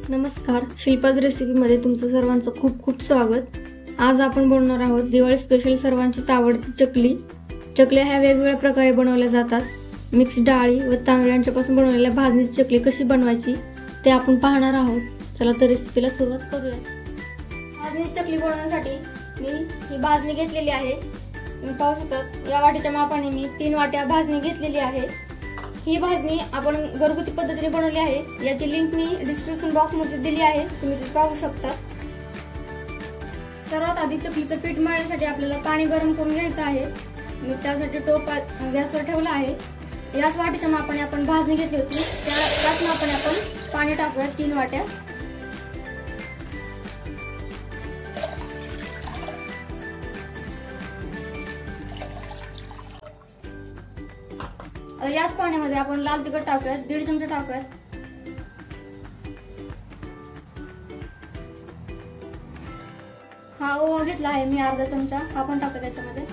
नमस्कार, शिल्पाज रेसिपीमध्ये तुमचं सर्वांचं खूप खूप स्वागत। आज आपण बनवणार आहोत दिवाळी स्पेशल सर्वांचीच आवडती चकली। चकल्या ह्या वेगवेगळ्या प्रकारे बनवल्या जातात। मिक्स डाळी व तांदळांच्यापासून बनवलेल्या भाजणीची चकली कशी बनवायची ते आपण पाहणार आहोत। चला तर रेसिपीला सुरुवात करूया। भाजणीची चकली बनवण्यासाठी मी ही भाजणी घेतलेली आहे। तुम्ही पाहू शकता या वाटीच्या मापाने मी 3 वाट्या भाजणी घेतलेली आहे। ही भाजणी आपण घरगुती पद्धतीने बनवली आहे। याची लिंक मी डिस्क्रिप्शन बॉक्स मध्ये दिली आहे, तुम्ही ते पाहू शकता। सर्वात आधी चकलीचं पीठ मळण्यासाठी आपल्याला पाणी गरम करून घ्यायचं आहे। मी त्यासाठी टोप गॅसवर ठेवला आहे। याच वाटीच्या मापाने आपण भाजणी घेतली होती, त्याच मापाने आपण पाणी टाकूया 3 वाट्या। याच पाण्यामध्ये आपण लाल तिखट टाकूयात, 1.5 चमचे टाकूयात। हा ओवा घेतला आहे मी अर्धा चमचा, हा पण टाकूया त्याच्यामध्ये।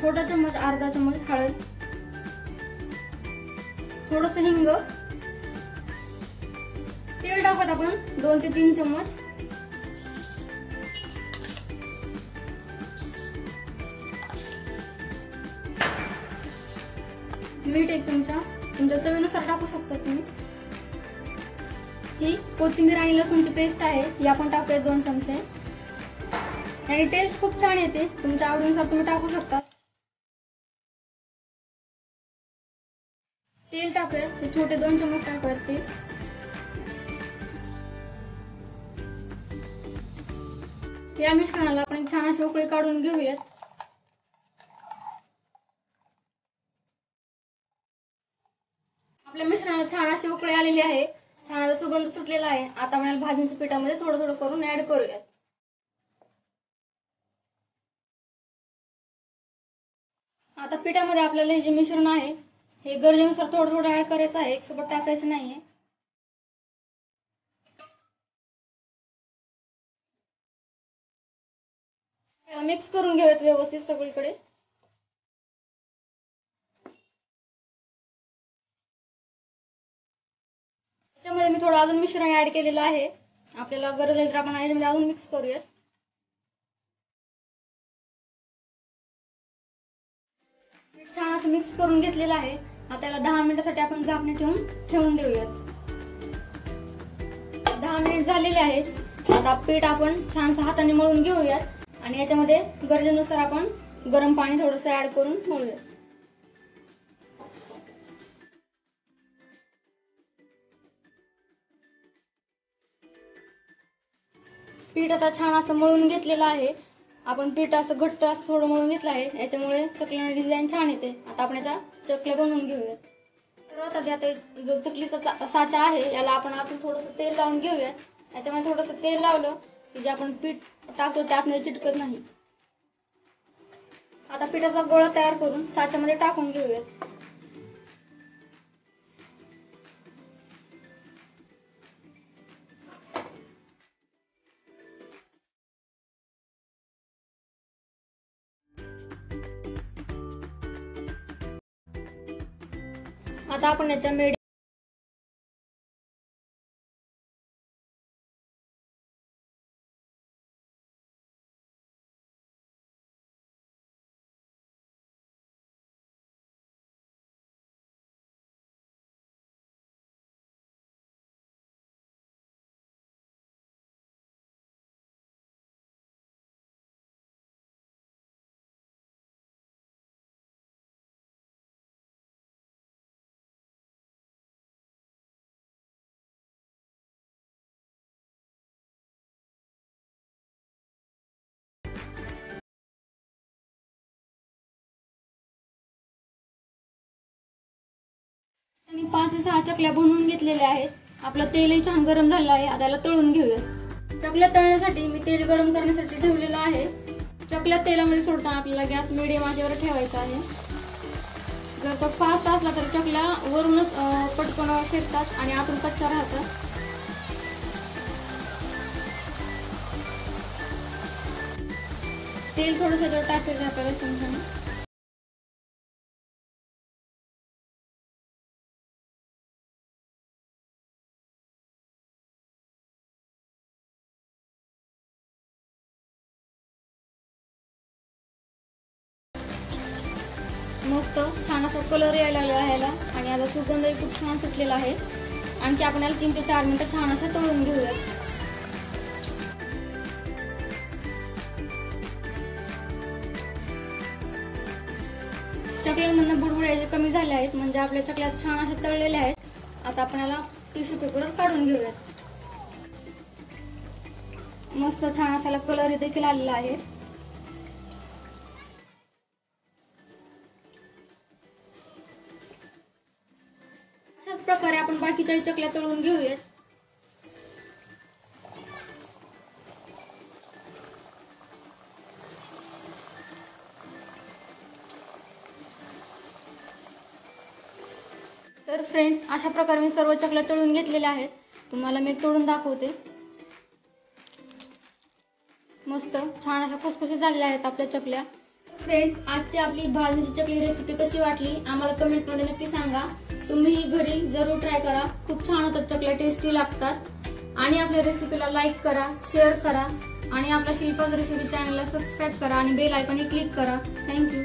छोटा चम्मच अर्धा चम्मच हळद, थोडंसं हिंग, तेल टाकूयात आपण 2 ते 3 चम्मच। मीठ 1 चमचा, तुमच्या चवीनुसार टाकू शकता तुम्ही। ही कोथिंबीर आणि लसूणची पेस्ट आहे, ही आपण टाकूया 2 चमचे। आणि टेस्ट खूप छान येते, तुमच्या आवडीनुसार तुम्ही टाकू शकता। तेल टाकूया, हे छोटे 2 चमच टाकूयात तेल। या मिश्रणाला आपण छान अशी उकळी काढून घेऊयात। आपल्या मिश्रणाला छान अशी उकळी आलेली आहे, छान असा सुगंध सुटलेला आहे। आता आपण भाजणीच्या पिठामध्ये थोडं थोडं करून ऍड करूयात। आता पिठामध्ये आपल्याला हे जे मिश्रण आहे हे गरजेनुसार थोडं थोडं ऍड करायचं आहे, एकसोबत टाकायचं नाहीये। याला मिक्स करून घेऊयात व्यवस्थित सगळीकडे। त्याच्यामध्ये मी थोडं अजून मिश्रण ऍड केलेलं आहे, आपल्याला गरज आहे तर आपण याच्यामध्ये अजून मिक्स करूयात। छान असं मिक्स करून घेतलेलं आहे। आता त्याला 10 मिनिटांसाठी आपण झाकण ठेवून देऊयात। 10 मिनिट झालेले आहेत। आता पीठ आपण छान हाताने मळून घेऊयात आणि याच्यामध्ये गरजेनुसार आपण गरम पाणी थोडंसं ऍड करून मळूयात। पीठ आता छान असं मळून घेतलेलं आहे। आपण पीठ असं घट्ट असं थोडं मळून घेतलं आहे, याच्यामुळे चकलीची डिझाइन छान येते। आता आपण याच्या चकल्या बनवून घेऊयात। सर्वात आधी आता जो चकलीचा साचा आहे याला आपण आतून थोडंसं तेल लावून घेऊयात। याच्यामध्ये थोडंसं तेल लावलं की जे आपण पीठ टाकतो त्यातमध्ये चिटकत नाही। आता पिठाचा गोळा तयार करून साच्यामध्ये टाकून घेऊयात। आता आपण याच्या मी 5 ते 6 चकल्या बनवून घेतलेल्या आहेत। आपलं तेलही छान गरम झालेलं आहे, आता याला तळून घेऊया। चकल्या तळण्यासाठी मी तेल गरम करण्यासाठी ठेवलेलं आहे। चकल्या तेलामध्ये सोडताना आपल्याला गॅस मीडियम आचेवर ठेवायचा आहे। जर तो फास्ट असला तर चकल्या वरूनच पटकन शिजतात आणि आतून कच्च्या राहतात। तेल थोडंसं टाकायचं आपल्याला चमच्याने। मस्त छान असा कलर यायला लागला आहे याला आणि आता सुगंधही खूप छान सुटलेला आहे. आणखी आपण याला 3 ते 4 मिनिटं छान असं तळून घेऊयात. चकल्यांमधून बुडबुड्या जे कमी झाले आहेत, म्हणजे आपल्या चकल्या छान अशा तळलेल्या आहेत. आता आपण याला टिश्यू पेपरवर काढून घेऊयात. मस्त छान असा कलर देखील आलेला आहे. अशाच प्रकारे आपण बाकीच्या चकल्या तळून घेऊयात. तर फ्रेंड्स, अशा प्रकारे मी सर्व चकल्या तळून घेतलेल्या आहेत. तुम्हाला मी तळून दाखवते. मस्त छान अशा खुसखुशीत झालेल्या आहेत आपल्या चकल्या. फ्रेंड्स, आजची आपली भाजणीची चकली रेसिपी कशी वाटली आम्हाला कमेंटमध्ये नक्की सांगा. तुम्हीही घरी जरूर ट्राय करा. खूप छान होतात चकल्या, टेस्टी लागतात. आणि आपल्या रेसिपीला लाईक करा, शेअर करा आणि आपल्या शिल्पाज रेसिपी चॅनलला सबस्क्राईब करा आणि बेल आयकॉनवर क्लिक करा. थँक्यू.